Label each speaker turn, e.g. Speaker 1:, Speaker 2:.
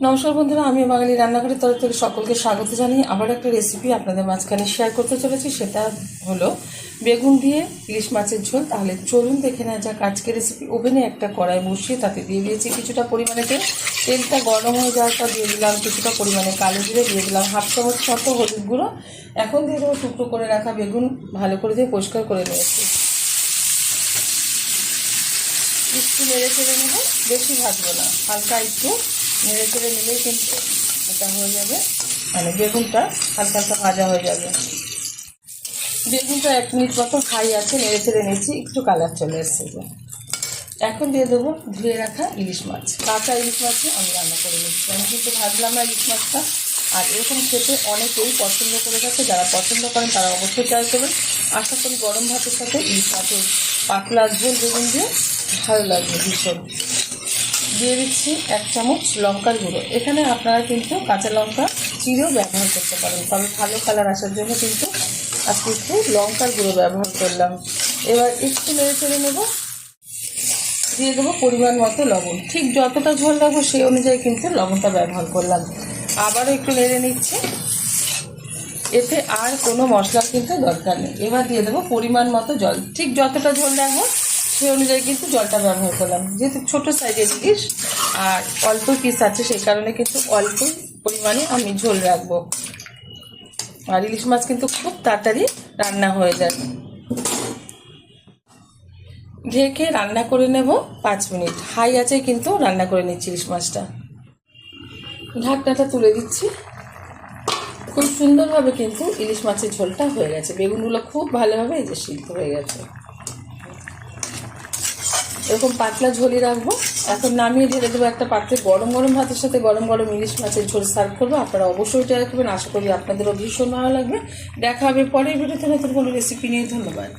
Speaker 1: নমস্কার বন্ধুরা, আমি বাঙালি রান্নাঘরের তরফ থেকে সকলকে স্বাগত জানিয়ে আবার একটা রেসিপি আপনাদের মাঝখানে শেয়ার করতে চলেছি। সেটা হলো বেগুন দিয়ে ইলিশ মাছের ঝোল। তাহলে চলুন দেখে নেওয়া যাক আজকের রেসিপি। ওভেনে একটা কড়াই বসিয়ে তাতে দিয়ে দিয়েছি কিছুটা পরিমাণে তেল। তেলটা গরম হয়ে যাওয়ার পর দিয়ে দিলাম কিছুটা পরিমাণে কালো জিরে, দিয়ে দিলাম হাফ চামচ মতো হলুদ গুঁড়ো। এখন দিয়ে দেবো টুকরো করে রাখা বেগুন, ভালো করে দিয়ে পরিষ্কার করে নিয়েছি। একটু নেড়ে চেড়ে নেবো, বেশি ভাজবো না, হালকা একটু নেড়ে চেড়ে নিলেই কিন্তু এটা হয়ে যাবে, মানে বেগুনটা হালকা হালকা ভাজা হয়ে যাবে। বেগুনটা 1 মিনিট মতো হাই আছে, নেড়ে চেড়ে নিচ্ছি, একটু কালার চলে এসছে। এখন দিয়ে দেবো ধুয়ে রাখা ইলিশ মাছ। কাঁচা ইলিশ মাছই আমি রান্না করে নিচ্ছি, আমি কিন্তু ভাজলাম না ইলিশ মাছটা। আর এরকম খেতে অনেকেই পছন্দ করে থাকে, যারা পছন্দ করেন তারা অবশ্যই ট্রাই করবেন। আশা করি গরম ভাতের সাথে ইলিশ মাছের পাতলা ঝোল বেগুন দিয়ে ভালো লাগবে ভীষণ। দিয়ে দিচ্ছি 1 চামচ লঙ্কার গুঁড়ো। এখানে আপনারা কিন্তু কাঁচা লঙ্কা চিরেও ব্যবহার করতে পারেন, তবে ভালো কালার আসার জন্য কিন্তু আজকে একটু লঙ্কার গুঁড়ো ব্যবহার করলাম। এবার একটু নেড়ে চেড়ে নেবো, দিয়ে দেবো পরিমাণ মতো লবণ। ঠিক যতটা ঝোল রাখবো সেই অনুযায়ী কিন্তু লবণটা ব্যবহার করলাম। আবারও একটু নেড়ে নিচ্ছি, এতে আর কোনো মশলার কিন্তু দরকার নেই। এবার দিয়ে দেবো পরিমাণ মতো জল। ঠিক যতটা ঝোল রাখবো সেই অনুযায়ী কিন্তু জলটা ব্যবহার করলাম। যেহেতু ছোটো সাইজের ইলিশ আর অল্প পিস আছে, সেই কারণে কিন্তু অল্প পরিমাণে আমি ঝোল রাখবো। আর ইলিশ মাছ কিন্তু খুব তাড়াতাড়ি রান্না হয়ে যায়। ঢেকে রান্না করে নেব 5 মিনিট, হাই আছে কিন্তু রান্না করে নিচ্ছি ইলিশ মাছটা। ঢাকনাটা তুলে দিচ্ছি। খুব সুন্দরভাবে কিন্তু ইলিশ মাছের ঝোলটা হয়ে গেছে। বেগুনগুলো খুব ভালোভাবে এই যে সিদ্ধ হয়ে গেছে। এরকম পাতলা ঝোলই রাখবো। এখন নামিয়ে ঢেলে দেবো একটা পাত্রে। গরম গরম ভাতের সাথে গরম গরম ইলিশ মাছের ঝোল সার্ভ করবো। আপনারা অবশ্যই ট্রাই করবেন, আশা করি আপনাদেরও ভীষণ ভালো লাগবে। দেখা হবে পরের ভিডিওতে নতুন কোনো রেসিপি নিয়ে। ধন্যবাদ।